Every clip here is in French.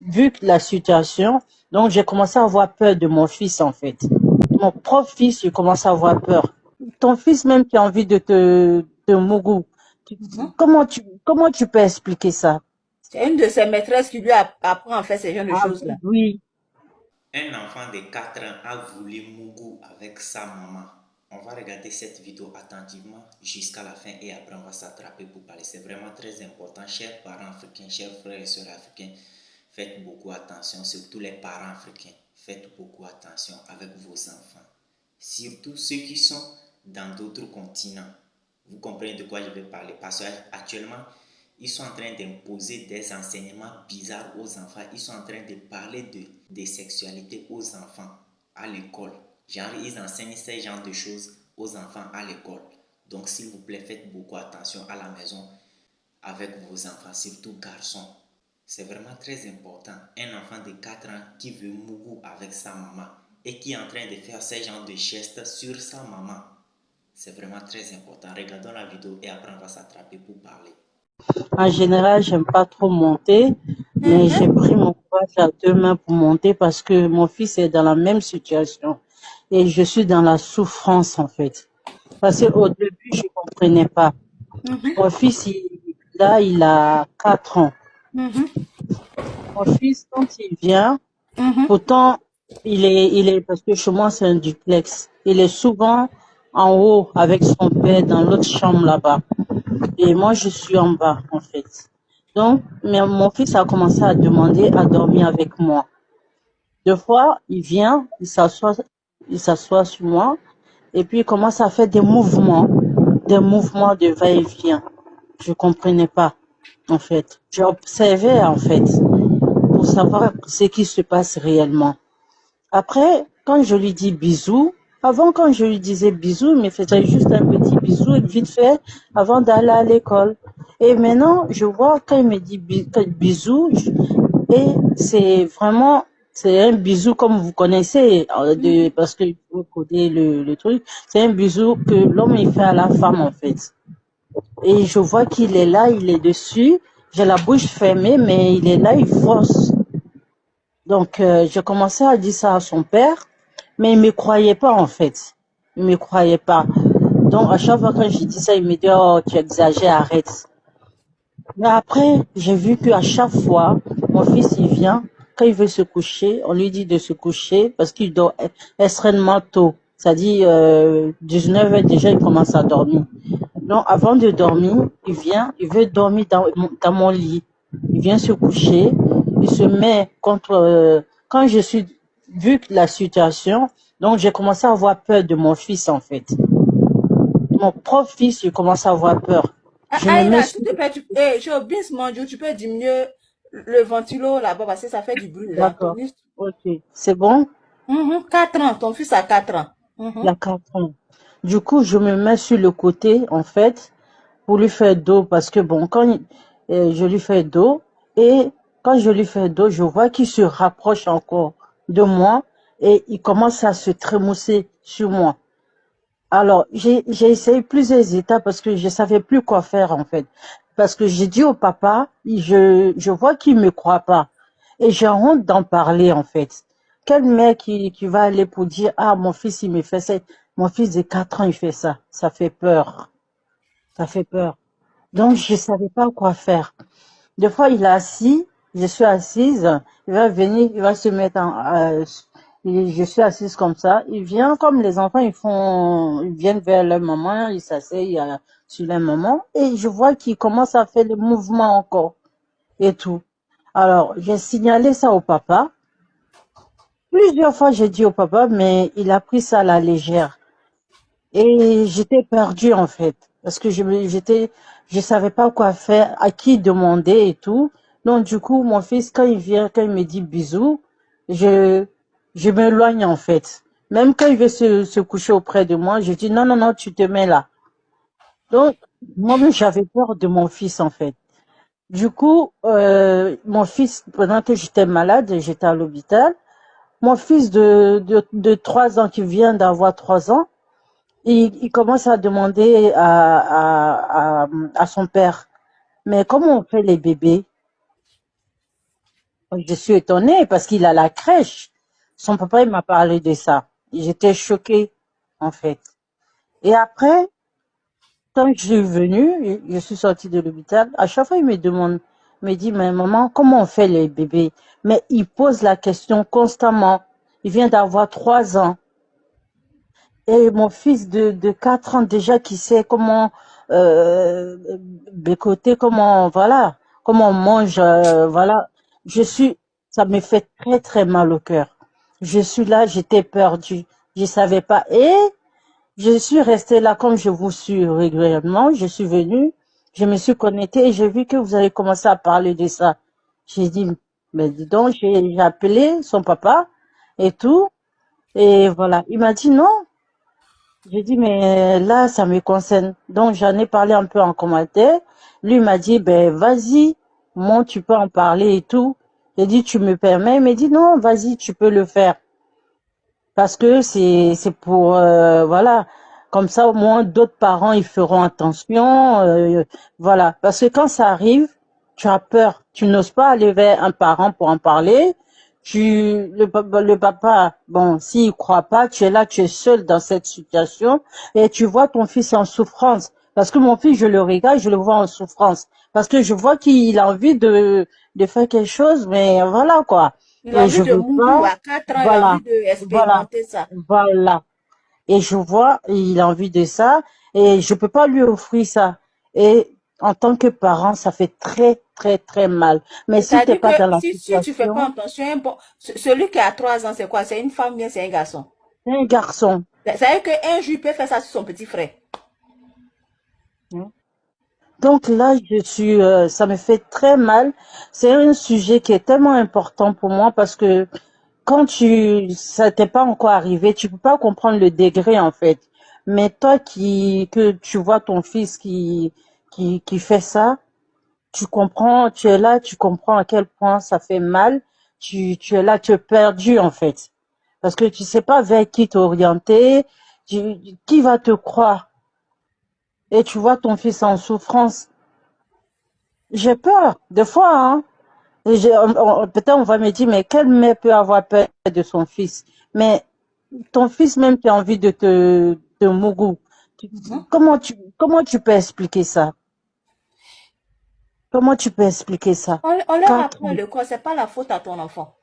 vu la situation, donc j'ai commencé à avoir peur de mon fils, en fait. Mon propre fils, j'ai commencé à avoir peur. Ton fils même qui a envie de te mougou. Mhm. Comment tu peux expliquer ça? C'est une de ses maîtresses qui lui apprend à faire ces genres de Ah, choses-là. oui. Un enfant de 4 ans a voulu Mougou avec sa maman. On va regarder cette vidéo attentivement jusqu'à la fin et après on va s'attraper pour parler. C'est vraiment très important, chers parents africains, chers frères et sœurs africains. Faites beaucoup attention, surtout les parents africains. Faites beaucoup attention avec vos enfants. Surtout ceux qui sont dans d'autres continents. Vous comprenez de quoi je vais parler parce qu'actuellement, ils sont en train d'imposer des enseignements bizarres aux enfants. Ils sont en train de parler de sexualité aux enfants à l'école. Genre, ils enseignent ces genres de choses aux enfants à l'école. Donc, s'il vous plaît, faites beaucoup attention à la maison avec vos enfants, surtout garçons. C'est vraiment très important. Un enfant de 4 ans qui veut mougou avec sa maman et qui est en train de faire ces genres de gestes sur sa maman. C'est vraiment très important. Regardons la vidéo et après on va s'attraper pour parler. En général, j'aime pas trop monter, mais j'ai Mhm. pris mon courage à deux mains pour monter parce que mon fils est dans la même situation et je suis dans la souffrance, en fait. Parce qu'au début, je comprenais pas. Mhm. Mon fils, là, il a 4 ans. Mhm. Mon fils, quand il vient, Mhm. pourtant, parce que chez moi, c'est un duplex. Il est souvent en haut avec son père dans l'autre chambre là-bas. Et moi, je suis en bas, en fait. Donc, mais mon fils a commencé à demander à dormir avec moi. Deux fois, il vient, il s'assoit sur moi, et puis il commence à faire des mouvements de va-et-vient. Je comprenais pas, en fait. J'observais, en fait, pour savoir ce qui se passe réellement. Après, quand je lui dis bisous, avant quand je lui disais bisous, il me faisait juste un petit bisou vite fait avant d'aller à l'école. Et maintenant, je vois quand il me dit bisous, et c'est vraiment, c'est un bisou comme vous connaissez, Mhm. parce que vous connaissez le truc, c'est un bisou que l'homme il fait à la femme en fait. Et je vois qu'il est là, il est dessus, j'ai la bouche fermée, mais il est là, il force. Donc, j'ai commencé à dire ça à son père, mais il me croyait pas, en fait. Il me croyait pas. Donc, à chaque fois que je dis ça, il me dit, oh, tu exagères, arrête. Mais après, j'ai vu qu'à chaque fois, mon fils, il vient, quand il veut se coucher, on lui dit de se coucher parce qu'il dort extrêmement tôt. C'est-à-dire, 19 heures déjà, il commence à dormir. Donc, avant de dormir, il vient, il veut dormir dans mon lit. Il vient se coucher, il se met contre, quand je suis, vu la situation, donc j'ai commencé à avoir peur de mon fils, en fait. Mon propre fils, j'ai commencé à avoir peur. Ah, Je me mets Aïna, sur, s'il te plaît, chez Obins Manjou, tu peux diminuer le ventilo là-bas parce que ça fait du bruit là. d'accord. Ok. C'est bon? 4 ans, ton fils a 4 ans. Il y Mhm. a 4 ans. Du coup, je me mets sur le côté, en fait, pour lui faire dos, parce que bon, je lui fais dos, et quand je lui fais dos, je vois qu'il se rapproche encore de moi, et il commence à se trémousser sur moi. Alors, j'ai essayé plusieurs étapes parce que je savais plus quoi faire, en fait. Parce que j'ai dit au papa, je vois qu'il me croit pas. Et j'ai honte d'en parler, en fait. Quelle mère qui va aller pour dire, ah, mon fils, il me fait ça. Mon fils de 4 ans, il fait ça. Ça fait peur. Ça fait peur. Donc, je savais pas quoi faire. Des fois, il est assis, je suis assise, il va venir, il va se mettre je suis assise comme ça, il vient comme les enfants, ils viennent vers leur maman, ils s'asseyent sur leur maman, et je vois qu'il commence à faire des mouvements encore, et tout. Alors, j'ai signalé ça au papa. Plusieurs fois, j'ai dit au papa, mais il a pris ça à la légère. Et j'étais perdue, en fait, parce que je savais pas quoi faire, à qui demander et tout. Donc, du coup, mon fils, quand il vient, quand il me dit bisous, je, je m'éloigne, en fait. Même quand il veut se coucher auprès de moi, je dis non, non, non, tu te mets là. Donc, moi-même, j'avais peur de mon fils, en fait. Du coup, mon fils, pendant que j'étais malade, j'étais à l'hôpital, mon fils de 3 ans, qui vient d'avoir 3 ans, il commence à demander à son père, mais comment on fait les bébés? Je suis étonnée parce qu'il a la crèche. Son papa, il m'a parlé de ça. J'étais choquée, en fait. Et après, quand je suis venue, je suis sortie de l'hôpital, à chaque fois, il me demande, il me dit, mais maman, comment on fait les bébés? Mais il pose la question constamment. Il vient d'avoir 3 ans. Et mon fils de 4 ans déjà qui sait comment bécoter, comment, voilà, comment on mange, voilà. Je suis, ça me fait très très mal au cœur. Je suis là, j'étais perdue. Je savais pas. Et je suis restée là comme je vous suis régulièrement. Je suis venue, je me suis connectée et j'ai vu que vous avez commencé à parler de ça. J'ai dit, mais dis donc, j'ai appelé son papa et tout. Et voilà. Il m'a dit non. J'ai dit, mais là, ça me concerne. Donc, j'en ai parlé un peu en commentaire. Lui m'a dit, ben, vas-y, moi, tu peux en parler et tout. J'ai dit, tu me permets? Il m'a dit, non, vas-y, tu peux le faire. Parce que c'est pour, voilà. Comme ça, au moins, d'autres parents, ils feront attention. Voilà. Parce que quand ça arrive, tu as peur. Tu n'oses pas aller vers un parent pour en parler. Le papa, bon, s'il croit pas, tu es là, tu es seul dans cette situation et tu vois ton fils en souffrance. Parce que mon fils, je le regarde, je le vois en souffrance. Parce que je vois qu'il a envie de faire quelque chose, mais voilà, quoi. Il a Et envie je de veux Mungu pas, à 4 ans, il a voilà, envie de voilà, expérimenter ça. voilà. Et je vois, il a envie de ça et je peux pas lui offrir ça. Et en tant que parent, ça fait très, très, très mal. Mais si t'es C'est-à-dire que pas dans la si tu fais pas situation, attention, bon, celui qui a 3 ans, c'est quoi? C'est une femme, bien c'est un garçon. c'est un garçon. C'est-à-dire qu'un juge peut faire ça sur son petit frère. Hein. Donc là, ça me fait très mal. C'est un sujet qui est tellement important pour moi parce que quand ça t'est pas encore arrivé, tu peux pas comprendre le degré en fait. Mais toi que tu vois ton fils qui fait ça, tu comprends, tu es là, tu comprends à quel point ça fait mal. Tu es là, tu es perdu en fait. Parce que tu sais pas vers qui t'orienter, qui va te croire. Et tu vois ton fils en souffrance. J'ai peur, des fois, hein. Peut-être on va me dire, mais quelle mère peut avoir peur de son fils? Mais ton fils même qui a envie de mougou. Tu- Mhm. comment tu peux expliquer ça? Comment tu peux expliquer ça? On leur 4 apprend ans. le corps, c'est pas la faute à ton enfant.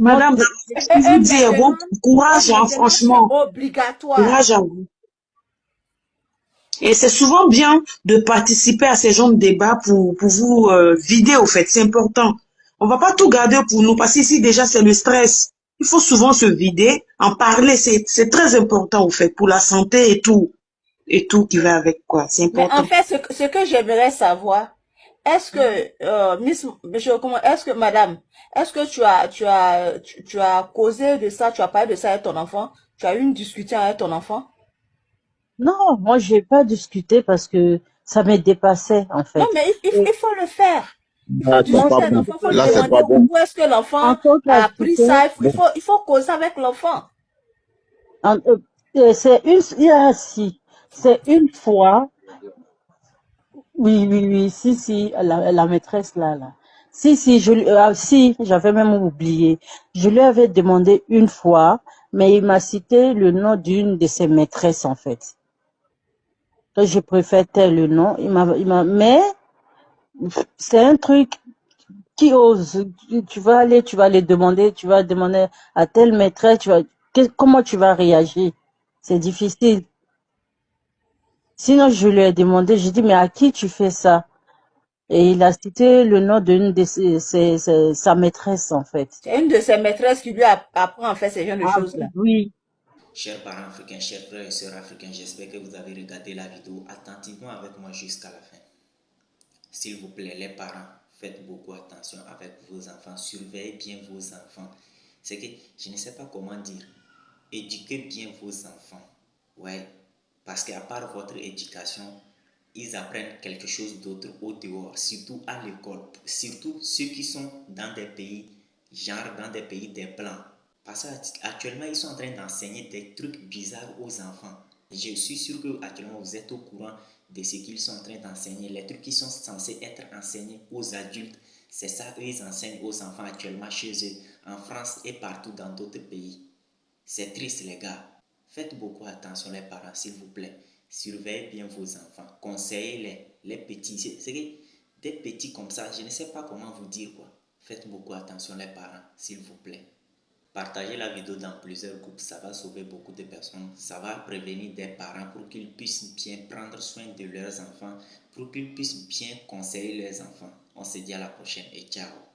Moi, Madame, Et, je et vous dire, bon courage, hein, maintenant c'est franchement. obligatoire. Courage à vous. Et c'est souvent bien de participer à ces genres de débats pour vous vider, au fait. C'est important. On va pas tout garder pour nous, parce qu'ici, déjà, c'est le stress. Il faut souvent se vider, en parler. C'est très important, au fait, pour la santé et tout qui va avec, quoi. C'est Mais en important. fait, ce que j'aimerais savoir, est-ce que, est-ce que, madame, est-ce que tu as causé de ça, tu as parlé de ça avec ton enfant, tu as eu une discussion avec ton enfant? Non, moi, j'ai pas discuté parce que ça m'est dépassé, en Non, fait. mais Et il faut le faire. Il faut Là, c'est moi, discuter pas avec bon. l'enfant, il faut lui Là, c'est demander pas bon. où est-ce que en l'enfant tant a appris ça. qu'adulte, Bon. Il faut causer avec l'enfant. en- c'est une fois, oui, oui, oui, si, la maîtresse là. Si, si, j'avais même oublié. Je lui avais demandé une fois, mais il m'a cité le nom d'une de ses maîtresses, en fait. Que je préfère tel le nom. Mais c'est un truc qui ose. Tu vas aller demander, tu vas demander à telle maîtresse, comment tu vas réagir? C'est difficile. Sinon, je lui ai demandé, j'ai dit, mais à qui tu fais ça? Et il a cité le nom d'une de sa maîtresse, en fait. C'est une de ses maîtresses qui lui apprend à faire ce genre de Ah, choses-là. oui. Chers parents africains, chers frères et sœurs africains, j'espère que vous avez regardé la vidéo attentivement avec moi jusqu'à la fin. S'il vous plaît, les parents, faites beaucoup attention avec vos enfants, surveillez bien vos enfants. C'est que je ne sais pas comment dire. Éduquez bien vos enfants. Ouais, parce qu'à part votre éducation, ils apprennent quelque chose d'autre au dehors, surtout à l'école. Surtout ceux qui sont dans des pays, genre dans des pays des blancs. Parce qu'actuellement, ils sont en train d'enseigner des trucs bizarres aux enfants. Je suis sûr que actuellement vous êtes au courant de ce qu'ils sont en train d'enseigner. Les trucs qui sont censés être enseignés aux adultes, c'est ça qu'ils enseignent aux enfants actuellement chez eux, en France et partout dans d'autres pays. C'est triste les gars. Faites beaucoup attention les parents s'il vous plaît. Surveillez bien vos enfants. Conseillez-les, les petits. C'est des petits comme ça, je ne sais pas comment vous dire quoi. Faites beaucoup attention les parents s'il vous plaît. Partagez la vidéo dans plusieurs groupes, ça va sauver beaucoup de personnes. Ça va prévenir des parents pour qu'ils puissent bien prendre soin de leurs enfants, pour qu'ils puissent bien conseiller leurs enfants. On se dit à la prochaine et ciao.